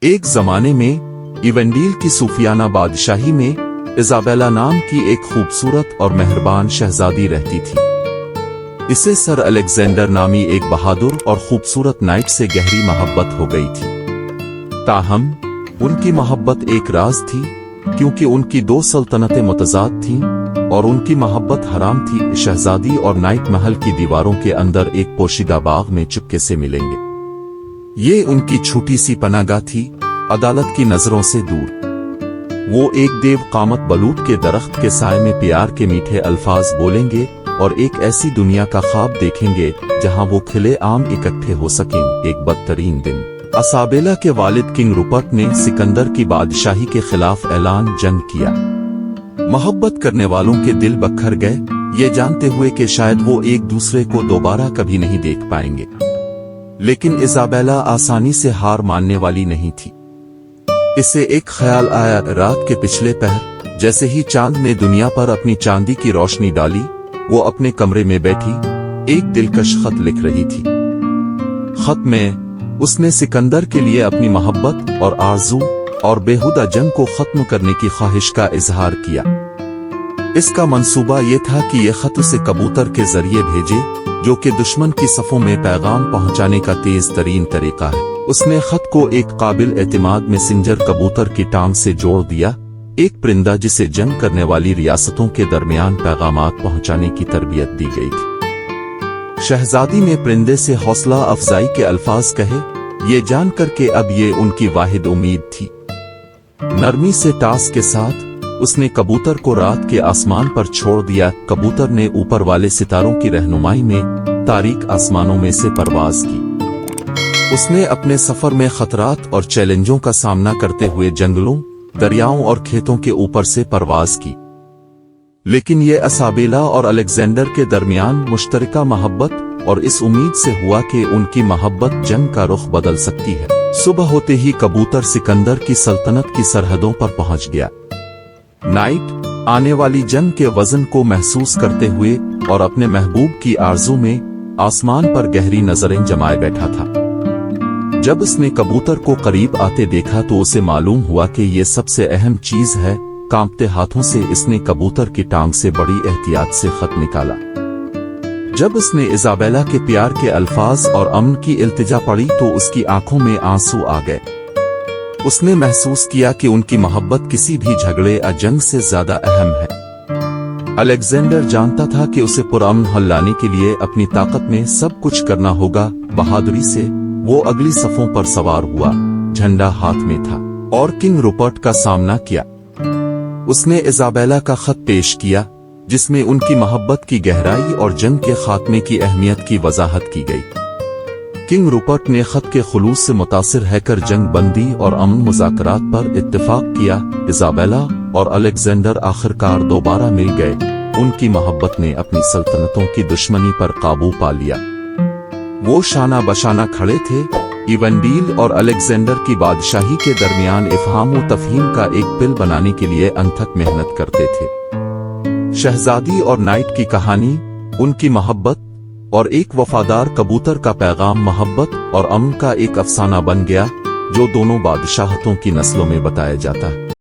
ایک زمانے میں ایونڈیل کی صوفیانہ بادشاہی میں ایزابیلا نام کی ایک خوبصورت اور مہربان شہزادی رہتی تھی۔ اسے سر الیگزینڈر نامی ایک بہادر اور خوبصورت نائٹ سے گہری محبت ہو گئی تھی۔ تاہم ان کی محبت ایک راز تھی، کیونکہ ان کی دو سلطنتیں متضاد تھیں اور ان کی محبت حرام تھی۔ شہزادی اور نائٹ محل کی دیواروں کے اندر ایک پوشیدہ باغ میں چپکے سے ملیں گے۔ یہ ان کی چھوٹی سی پناہ گاہ تھی، عدالت کی نظروں سے دور۔ وہ ایک دیو قامت بلوٹ کے درخت کے سائے میں پیار کے میٹھے الفاظ بولیں گے اور ایک ایسی دنیا کا خواب دیکھیں گے جہاں وہ کھلے عام اکٹھے ہو سکیں۔ ایک بدترین دن ایزابیلا کے والد کنگ روپرٹ نے سکندر کی بادشاہی کے خلاف اعلان جنگ کیا۔ محبت کرنے والوں کے دل بکھر گئے، یہ جانتے ہوئے کہ شاید وہ ایک دوسرے کو دوبارہ کبھی نہیں دیکھ پائیں گے۔ لیکن ایزابیلا آسانی سے ہار ماننے والی نہیں تھی۔ اسے ایک خیال آیا، رات کے پچھلے پہر جیسے ہی چاند نے دنیا پر اپنی چاندی کی روشنی ڈالی، وہ اپنے کمرے میں بیٹھی ایک دلکش خط لکھ رہی تھی۔ خط میں اس نے سکندر کے لیے اپنی محبت اور آرزو اور بیہودہ جنگ کو ختم کرنے کی خواہش کا اظہار کیا۔ اس کا منصوبہ یہ تھا کہ یہ خط اسے کبوتر کے ذریعے بھیجے، جو کہ دشمن کی صفوں میں پیغام پہنچانے کا تیز ترین طریقہ ہے۔ اس نے خط کو ایک قابل اعتماد میسنجر کبوتر کی ٹانگ سے جوڑ دیا، ایک پرندہ جسے جنگ کرنے والی ریاستوں کے درمیان پیغامات پہنچانے کی تربیت دی گئی تھی۔ شہزادی نے پرندے سے حوصلہ افزائی کے الفاظ کہے، یہ جان کر کہ اب یہ ان کی واحد امید تھی۔ نرمی سے ٹاس کے ساتھ اس نے کبوتر کو رات کے آسمان پر چھوڑ دیا۔ کبوتر نے اوپر والے ستاروں کی رہنمائی میں تاریک آسمانوں میں سے پرواز کی۔ اس نے اپنے سفر میں خطرات اور چیلنجوں کا سامنا کرتے ہوئے جنگلوں، دریاؤں اور کھیتوں کے اوپر سے پرواز کی۔ لیکن یہ ایزابیلا اور الیگزینڈر کے درمیان مشترکہ محبت اور اس امید سے ہوا کہ ان کی محبت جنگ کا رخ بدل سکتی ہے۔ صبح ہوتے ہی کبوتر سکندر کی سلطنت کی سرحدوں پر پہنچ گیا۔ نائٹ آنے والی جنگ کے وزن کو محسوس کرتے ہوئے اور اپنے محبوب کی آرزو میں آسمان پر گہری نظریں جمائے بیٹھا تھا۔ جب اس نے کبوتر کو قریب آتے دیکھا تو اسے معلوم ہوا کہ یہ سب سے اہم چیز ہے۔ کانپتے ہاتھوں سے اس نے کبوتر کی ٹانگ سے بڑی احتیاط سے خط نکالا۔ جب اس نے ایزابیلا کے پیار کے الفاظ اور امن کی التجا پڑھی تو اس کی آنکھوں میں آنسو آ گئے۔ اس نے محسوس کیا کہ ان کی محبت کسی بھی جھگڑے یا جنگ سے زیادہ اہم ہے۔ الیگزینڈر جانتا تھا کہ اسے پرامن حل لانے کے لیے اپنی طاقت میں سب کچھ کرنا ہوگا۔ بہادری سے وہ اگلی صفوں پر سوار ہوا، جھنڈا ہاتھ میں تھا، اور کنگ روپرٹ کا سامنا کیا۔ اس نے ایزابیلا کا خط پیش کیا، جس میں ان کی محبت کی گہرائی اور جنگ کے خاتمے کی اہمیت کی وضاحت کی گئی۔ کنگ روپرٹ نے خط کے خلوص سے متاثر ہے کر جنگ بندی اور امن مذاکرات پر اتفاق کیا۔ ایزابیلا اور الیگزینڈر آخرکار دوبارہ مل گئے۔ ان کی محبت نے اپنی سلطنتوں کی دشمنی پر قابو پا لیا۔ وہ شانہ بشانہ کھڑے تھے، ایونڈیل اور الیگزینڈر کی بادشاہی کے درمیان افہام و تفہیم کا ایک پل بنانے کے لیے انتھک محنت کرتے تھے۔ شہزادی اور نائٹ کی کہانی، ان کی محبت اور ایک وفادار کبوتر کا پیغام محبت اور امن کا ایک افسانہ بن گیا جو دونوں بادشاہتوں کی نسلوں میں بتایا جاتا ہے۔